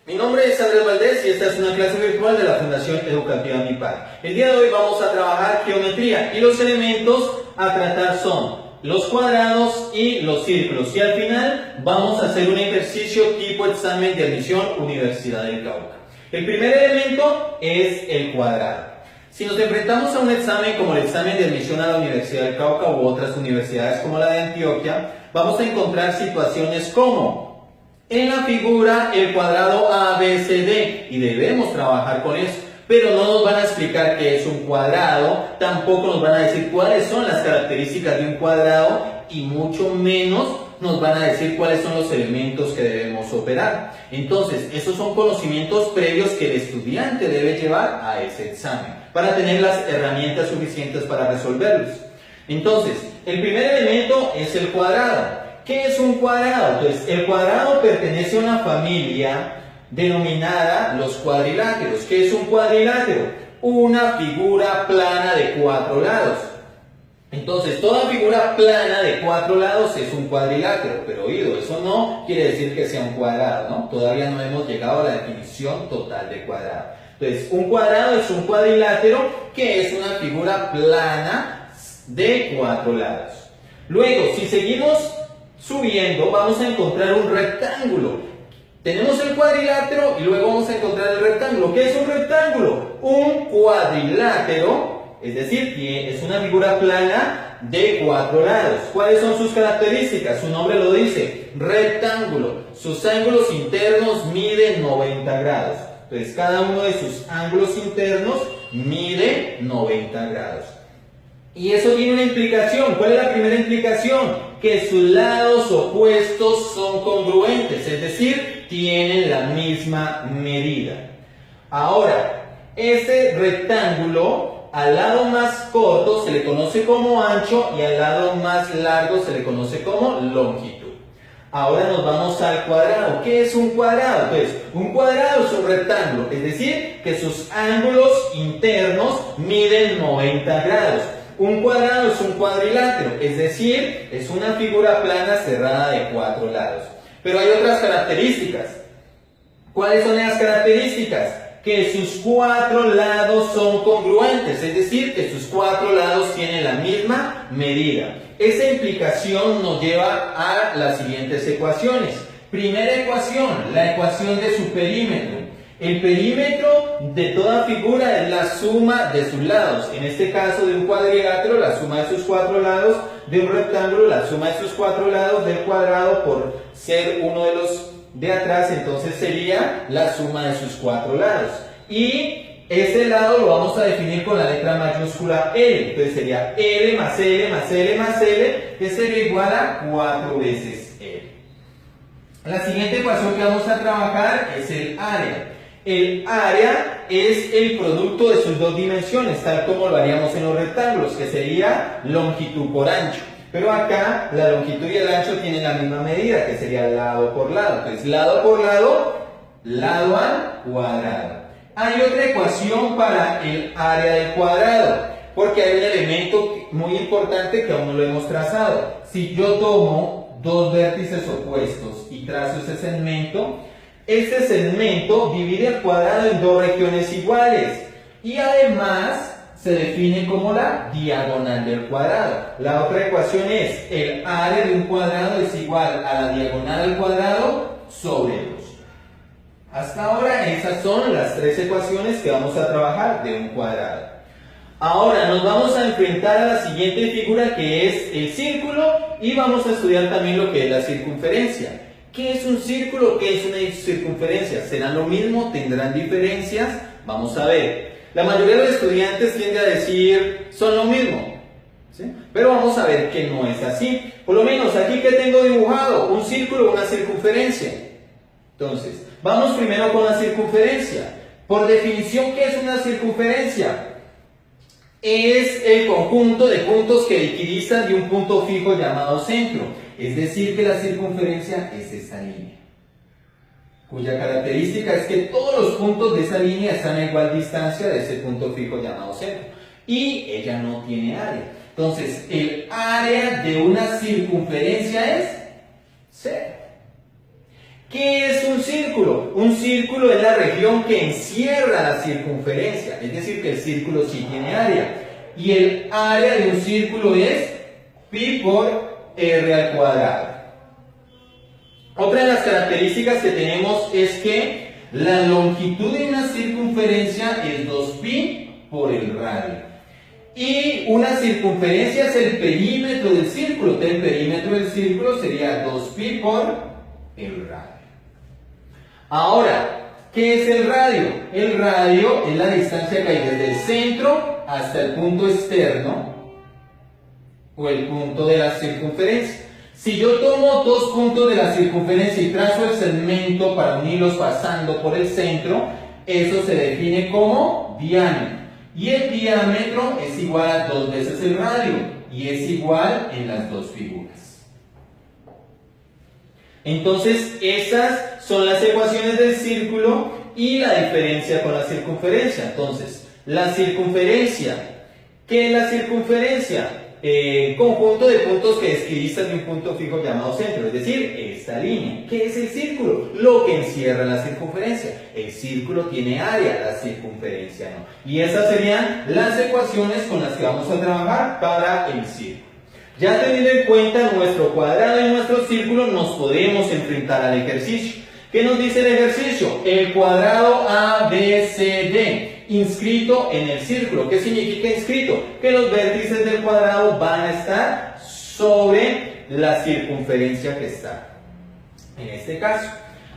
Mi nombre es Andrés Valdés y esta es una clase virtual de la Fundación Educativa MIPAR. El día de hoy vamos a trabajar geometría y los elementos a tratar son los cuadrados y los círculos. Y al final vamos a hacer un ejercicio tipo examen de admisión Universidad del Cauca. El primer elemento es el cuadrado. Si nos enfrentamos a un examen como el examen de admisión a la Universidad del Cauca u otras universidades como la de Antioquia, vamos a encontrar situaciones como en la figura el cuadrado ABCD y debemos trabajar con eso, pero no nos van a explicar qué es un cuadrado, tampoco nos van a decir cuáles son las características de un cuadrado y mucho menos nos van a decir cuáles son los elementos que debemos operar. Entonces, esos son conocimientos previos que el estudiante debe llevar a ese examen para tener las herramientas suficientes para resolverlos. Entonces, el primer elemento es el cuadrado. ¿Qué es un cuadrado? Pues el cuadrado pertenece a una familia denominada los cuadriláteros. ¿Qué es un cuadrilátero? Una figura plana de 4 lados. Entonces, toda figura plana de 4 lados es un cuadrilátero, pero oído, eso no quiere decir que sea un cuadrado, ¿no? Todavía no hemos llegado a la definición total de cuadrado. Entonces, un cuadrado es un cuadrilátero que es una figura plana de 4 lados. Luego, si seguimos subiendo, vamos a encontrar un rectángulo. Tenemos el cuadrilátero y luego vamos a encontrar el rectángulo. ¿Qué es un rectángulo? Un cuadrilátero, es decir, es una figura plana de 4 lados. ¿Cuáles son sus características? Su nombre lo dice, rectángulo. Sus ángulos internos miden 90 grados. Entonces, cada uno de sus ángulos internos mide 90 grados. Y eso tiene una implicación. ¿Cuál es la primera implicación? Que sus lados opuestos son congruentes, es decir, tienen la misma medida. Ahora, este rectángulo, al lado más corto se le conoce como ancho y al lado más largo se le conoce como longitud. Ahora nos vamos al cuadrado. ¿Qué es un cuadrado? Pues un cuadrado es un rectángulo, es decir, que sus ángulos internos miden 90 grados. Un cuadrado es un cuadrilátero, es decir, es una figura plana cerrada de 4 lados. Pero hay otras características. ¿Cuáles son esas características? Que sus 4 lados son congruentes, es decir, que sus 4 lados tienen la misma medida. Esa implicación nos lleva a las siguientes ecuaciones. Primera ecuación, la ecuación de su perímetro. El perímetro de toda figura es la suma de sus lados. En este caso de un cuadrilátero, la suma de sus 4 lados. De un rectángulo, la suma de sus 4 lados. Del cuadrado, por ser uno de los de atrás, entonces sería la suma de sus 4 lados. Y ese lado lo vamos a definir con la letra mayúscula L. Entonces sería L más L más L más L, que sería igual a 4 veces L. La siguiente ecuación que vamos a trabajar es el área. El área es el producto de sus dos dimensiones, tal como lo haríamos en los rectángulos, que sería longitud por ancho. Pero acá la longitud y el ancho tienen la misma medida, que sería lado por lado. Entonces, lado por lado, lado al cuadrado. Hay otra ecuación para el área del cuadrado, porque hay un elemento muy importante que aún no lo hemos trazado. Si yo tomo dos vértices opuestos y trazo ese segmento, este segmento divide el cuadrado en dos regiones iguales y además se define como la diagonal del cuadrado. La otra ecuación es el área de un cuadrado es igual a la diagonal del cuadrado sobre 2. Hasta ahora esas son las 3 ecuaciones que vamos a trabajar de un cuadrado. Ahora nos vamos a enfrentar a la siguiente figura, que es el círculo, y vamos a estudiar también lo que es la circunferencia. ¿Qué es un círculo? ¿Qué es una circunferencia? ¿Serán lo mismo? ¿Tendrán diferencias? Vamos a ver. La mayoría de los estudiantes tiende a decir son lo mismo, ¿sí? Pero vamos a ver que no es así. Por lo menos aquí que tengo dibujado, un círculo o una circunferencia. Entonces, vamos primero con la circunferencia. Por definición, ¿qué es una circunferencia? Es el conjunto de puntos que equidistan de un punto fijo llamado centro. Es decir, que la circunferencia es esta línea, cuya característica es que todos los puntos de esa línea están a igual distancia de ese punto fijo llamado centro. Y ella no tiene área. Entonces, el área de una circunferencia es 0. ¿Qué es un círculo? Un círculo es la región que encierra la circunferencia, es decir, que el círculo sí tiene área. Y el área de un círculo es pi por r al cuadrado. Otra de las características que tenemos es que la longitud de una circunferencia es 2pi por el radio. Y una circunferencia es el perímetro del círculo. Entonces el perímetro del círculo sería 2pi por el radio. Ahora, ¿qué es el radio? El radio es la distancia que hay desde el centro hasta el punto externo o el punto de la circunferencia. Si yo tomo dos puntos de la circunferencia y trazo el segmento para unirlos pasando por el centro, eso se define como diámetro. Y el diámetro es igual a 2 veces el radio y es igual en las dos figuras. Entonces, esas son las ecuaciones del círculo y la diferencia con la circunferencia. Entonces, la circunferencia. ¿Qué es la circunferencia? Conjunto de puntos que describiste de un punto fijo llamado centro, es decir, esta línea. ¿Qué es el círculo? Lo que encierra la circunferencia. El círculo tiene área, la circunferencia no. Y esas serían las ecuaciones con las que vamos a trabajar para el círculo. Ya teniendo en cuenta nuestro cuadrado y nuestro círculo, nos podemos enfrentar al ejercicio. ¿Qué nos dice el ejercicio? El cuadrado ABCD inscrito en el círculo. ¿Qué significa inscrito? Que los vértices del cuadrado van a estar sobre la circunferencia que está en este caso.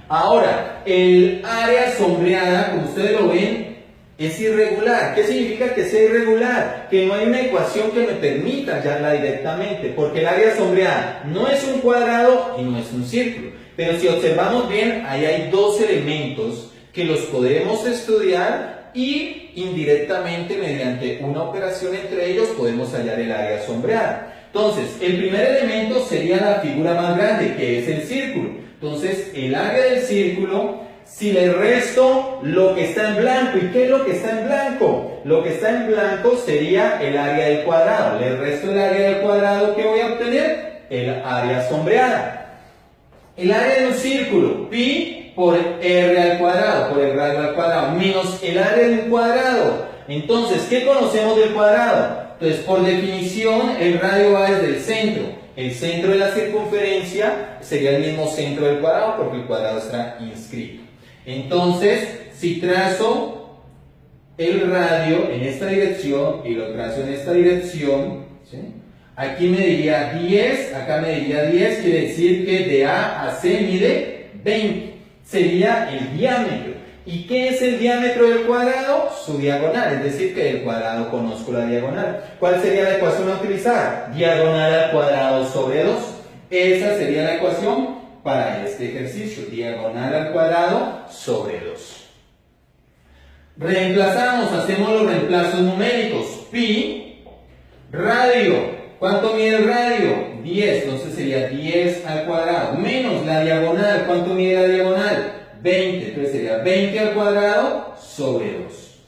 Ahora, el área sombreada, como ustedes lo ven, es irregular. ¿Qué significa que sea irregular? Que no hay una ecuación que me permita hallarla directamente, porque el área sombreada no es un cuadrado y no es un círculo. Pero si observamos bien, ahí hay dos elementos que los podemos estudiar y indirectamente mediante una operación entre ellos podemos hallar el área sombreada. Entonces, el primer elemento sería la figura más grande, que es el círculo. Entonces, el área del círculo, si le resto lo que está en blanco, ¿y qué es lo que está en blanco? Lo que está en blanco sería el área del cuadrado. Le resto el área del cuadrado, ¿qué voy a obtener? El área sombreada. El área de un círculo, pi por r al cuadrado, por el radio al cuadrado, menos el área de un cuadrado. Entonces, ¿qué conocemos del cuadrado? Entonces, por definición, el radio va desde el centro. El centro de la circunferencia sería el mismo centro del cuadrado, porque el cuadrado está inscrito. Entonces, si trazo el radio en esta dirección y lo trazo en esta dirección, ¿sí? Aquí me diría 10, acá me diría 10, quiere decir que de A a C mide 20. Sería el diámetro. ¿Y qué es el diámetro del cuadrado? Su diagonal, es decir, que del cuadrado conozco la diagonal. ¿Cuál sería la ecuación a utilizar? Diagonal al cuadrado sobre 2. Esa sería la ecuación para este ejercicio. Diagonal al cuadrado sobre 2. Reemplazamos, hacemos los reemplazos numéricos. Pi, radio. ¿Cuánto mide el radio? 10, entonces sería 10 al cuadrado, menos la diagonal. ¿Cuánto mide la diagonal? 20, entonces sería 20 al cuadrado sobre 2.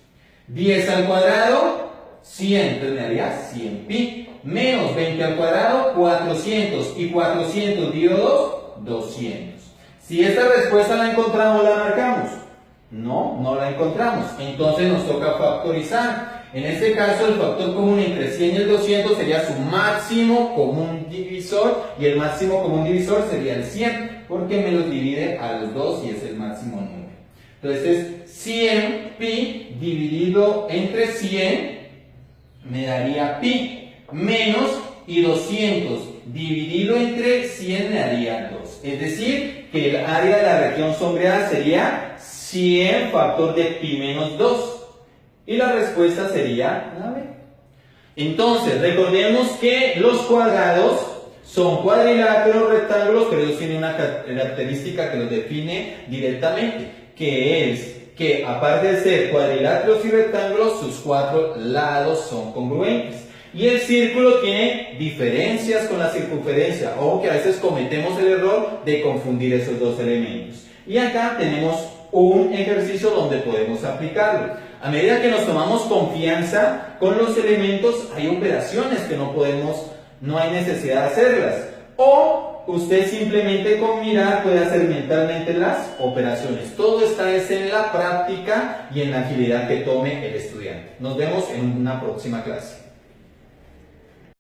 10 al cuadrado, 100, entonces me daría 100 pi, menos 20 al cuadrado, 400, y 400 dividido 2, 200. Si esta respuesta la encontramos, ¿la marcamos? No, no la encontramos, entonces nos toca factorizar. En este caso, el factor común entre 100 y el 200 sería su máximo común divisor, y el máximo común divisor sería el 100, porque me los divide a los dos y es el máximo número. Entonces, 100 pi dividido entre 100 me daría pi, menos, y 200 dividido entre 100 me daría 2. Es decir, que el área de la región sombreada sería 100 factor de pi menos 2. Y la respuesta sería la B. Entonces, recordemos que los cuadrados son cuadriláteros, rectángulos, pero ellos tienen una característica que los define directamente, que es que aparte de ser cuadriláteros y rectángulos, sus cuatro lados son congruentes. Y el círculo tiene diferencias con la circunferencia, o que a veces cometemos el error de confundir esos dos elementos. Y acá tenemos un ejercicio donde podemos aplicarlo. A medida que nos tomamos confianza con los elementos, hay operaciones que no hay necesidad de hacerlas. O usted simplemente con mirar puede hacer mentalmente las operaciones. Todo está en la práctica y en la agilidad que tome el estudiante. Nos vemos en una próxima clase.